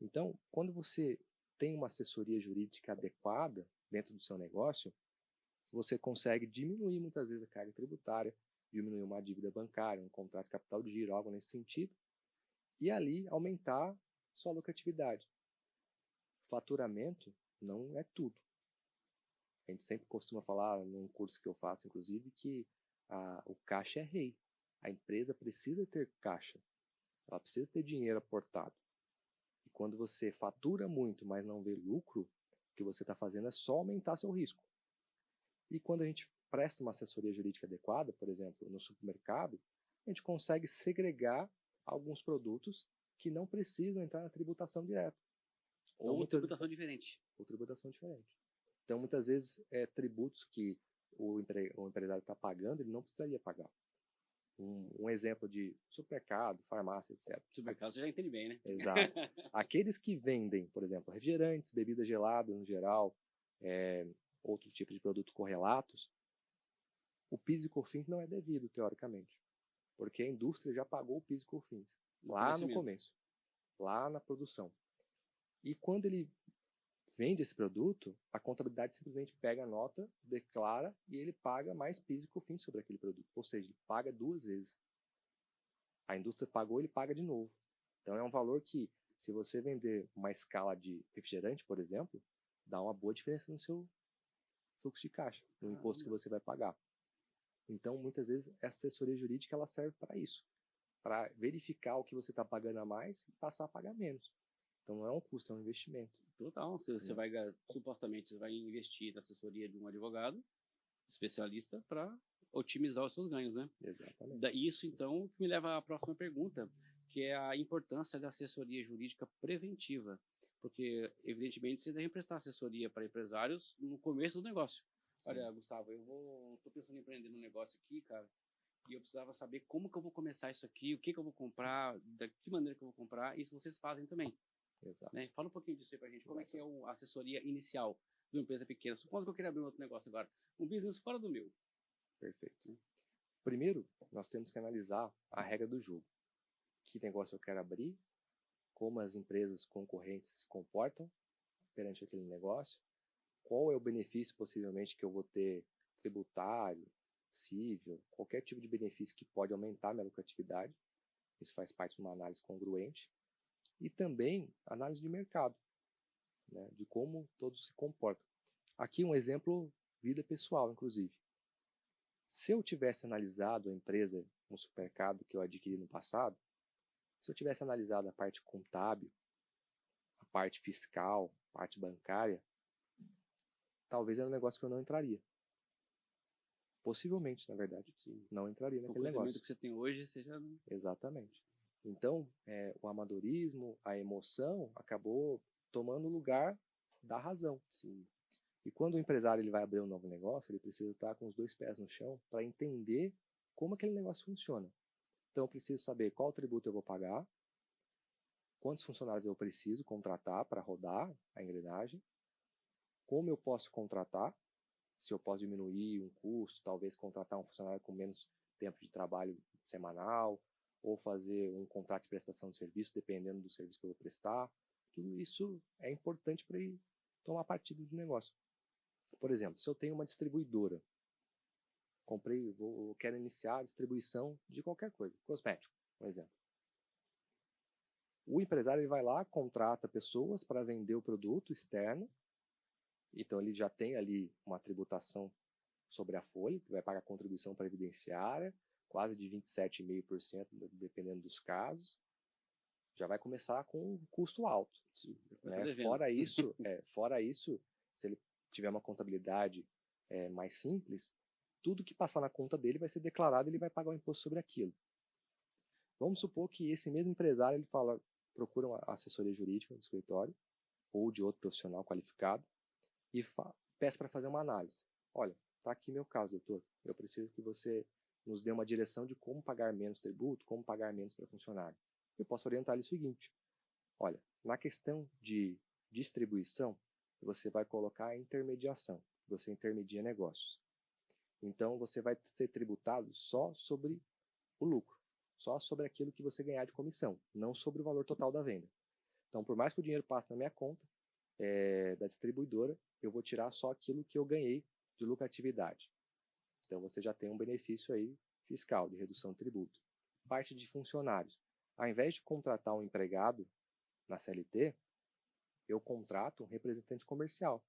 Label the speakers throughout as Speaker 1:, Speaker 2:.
Speaker 1: Então, quando você tem uma assessoria jurídica adequada dentro do seu negócio, você consegue diminuir muitas vezes a carga tributária, diminuir uma dívida bancária, um contrato de capital de giro, algo nesse sentido, e ali aumentar sua lucratividade. Faturamento não é tudo. A gente sempre costuma falar, num curso que eu faço, inclusive, que o caixa é rei. A empresa precisa ter caixa. Ela precisa ter dinheiro aportado. E quando você fatura muito, mas não vê lucro, o que você está fazendo é só aumentar seu risco. E quando a gente presta uma assessoria jurídica adequada, por exemplo, no supermercado, a gente consegue segregar alguns produtos que não precisam entrar na tributação direta. Então,
Speaker 2: Ou tributação diferente.
Speaker 1: Ou tributação diferente. Então, muitas vezes, tributos que o empresário está pagando, ele não precisaria pagar. Um exemplo de supermercado, farmácia, etc.
Speaker 2: Supermercado você já entende bem, né?
Speaker 1: Exato. Aqueles que vendem, por exemplo, refrigerantes, bebidas geladas no geral, outro tipo de produto correlatos, o PIS e COFINS não é devido, teoricamente. Porque a indústria já pagou o PIS e COFINS lá no começo, lá na produção. E quando ele vende esse produto, a contabilidade simplesmente pega a nota, declara e ele paga mais PIS e COFINS sobre aquele produto. Ou seja, ele paga duas vezes. A indústria pagou, ele paga de novo. Então é um valor que, se você vender uma escala de refrigerante, por exemplo, dá uma boa diferença no seu fluxo de caixa, no imposto que você vai pagar. Então, muitas vezes, a assessoria jurídica ela serve para isso, para verificar o que você está pagando a mais e passar a pagar menos. Então, não é um custo, é um investimento.
Speaker 2: Total. Você vai, supostamente, você vai investir na assessoria de um advogado especialista para otimizar os seus ganhos, né?
Speaker 1: Exatamente.
Speaker 2: Isso, então, me leva à próxima pergunta, que é a importância da assessoria jurídica preventiva. Porque, evidentemente, você deve prestar assessoria para empresários no começo do negócio. Sim. Olha, Gustavo, tô pensando em empreender num negócio aqui, cara, e eu precisava saber como que eu vou começar isso aqui, o que que eu vou comprar, da que maneira que eu vou comprar, isso vocês fazem também.
Speaker 1: Exato.
Speaker 2: Né? Fala um pouquinho disso aí pra gente, como é que é a assessoria inicial de uma empresa pequena. Supondo que eu queira abrir um outro negócio agora, um business fora do meu.
Speaker 1: Perfeito. Primeiro, nós temos que analisar a regra do jogo. Que negócio eu quero abrir, como as empresas concorrentes se comportam perante aquele negócio, qual é o benefício possivelmente que eu vou ter tributário, civil, qualquer tipo de benefício que pode aumentar minha lucratividade. Isso faz parte de uma análise congruente. E também análise de mercado, né, de como todos se comportam. Aqui um exemplo, vida pessoal, inclusive. Se eu tivesse analisado a empresa, um supermercado que eu adquiri no passado, se eu tivesse analisado a parte contábil, a parte fiscal, a parte bancária, talvez era um negócio que eu não entraria. Possivelmente, na verdade, não entraria naquele negócio. O conhecimento
Speaker 2: que você tem hoje, você já...
Speaker 1: Exatamente. Então, o amadorismo, a emoção, acabou tomando o lugar da razão. Sim. E quando o empresário ele vai abrir um novo negócio, ele precisa estar com os dois pés no chão para entender como aquele negócio funciona. Então, eu preciso saber qual tributo eu vou pagar, quantos funcionários eu preciso contratar para rodar a engrenagem, como eu posso contratar, se eu posso diminuir um custo, talvez contratar um funcionário com menos tempo de trabalho semanal, ou fazer um contrato de prestação de serviço, dependendo do serviço que eu vou prestar. Tudo isso é importante para ir tomar partido do negócio. Por exemplo, se eu tenho uma distribuidora, quero iniciar a distribuição de qualquer coisa, cosmético, por exemplo. O empresário ele vai lá, contrata pessoas para vender o produto externo, então ele já tem ali uma tributação sobre a folha, vai pagar contribuição previdenciária, quase de 27,5%, dependendo dos casos. Já vai começar com um custo alto. Sim, né? Fora isso, se ele tiver uma contabilidade mais simples, tudo que passar na conta dele vai ser declarado e ele vai pagar o imposto sobre aquilo. Vamos supor que esse mesmo empresário ele procura uma assessoria jurídica do escritório ou de outro profissional qualificado e peça para fazer uma análise. Olha, está aqui meu caso, doutor. Eu preciso que você nos dê uma direção de como pagar menos tributo, como pagar menos para funcionário. Eu posso orientar ele o seguinte: olha, na questão de distribuição, você vai colocar a intermediação. Você intermedia negócios. Então, você vai ser tributado só sobre o lucro, só sobre aquilo que você ganhar de comissão, não sobre o valor total da venda. Então, por mais que o dinheiro passe na minha conta da distribuidora, eu vou tirar só aquilo que eu ganhei de lucratividade. Então, você já tem um benefício aí fiscal de redução de tributo. Parte de funcionários. Ao invés de contratar um empregado na CLT, eu contrato um representante comercial.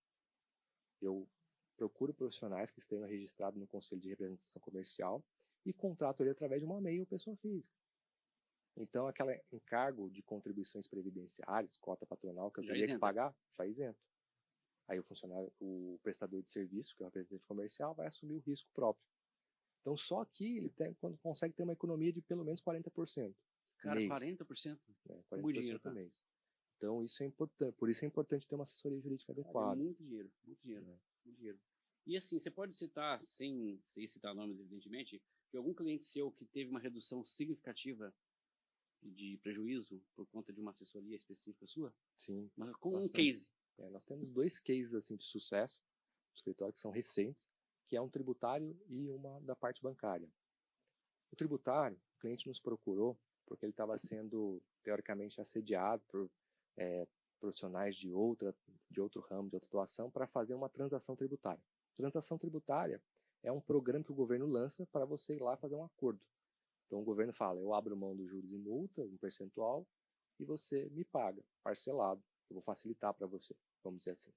Speaker 1: Eu procuro profissionais que estejam registrados no Conselho de Representação Comercial e contrato ele através de uma MEI ou pessoa física. Então, aquele encargo de contribuições previdenciárias, cota patronal que eu teria que pagar, já isento. Aí o funcionário, o prestador de serviço, que é o representante comercial, vai assumir o risco próprio. Então, só aqui ele consegue ter uma economia de pelo menos 40%.
Speaker 2: Cara,
Speaker 1: mês.
Speaker 2: 40%?
Speaker 1: Né? 40%
Speaker 2: dinheiro,
Speaker 1: por mês. Então, isso é importante. Por isso é importante ter uma assessoria jurídica adequada.
Speaker 2: Muito dinheiro, muito dinheiro, muito dinheiro. E assim, você pode citar, sem citar nomes, evidentemente, de algum cliente seu que teve uma redução significativa de prejuízo por conta de uma assessoria específica sua?
Speaker 1: Sim.
Speaker 2: Mas com um case.
Speaker 1: Nós temos 2 cases assim, de sucesso no escritório que são recentes, que é um tributário e uma da parte bancária. O tributário, o cliente nos procurou porque ele estava sendo, teoricamente, assediado por profissionais de outro ramo, de outra atuação, para fazer uma transação tributária. Transação tributária é um programa que o governo lança para você ir lá fazer um acordo. Então, o governo fala, eu abro mão dos juros e multa, um percentual, e você me paga, parcelado. Eu vou facilitar para você, vamos dizer assim.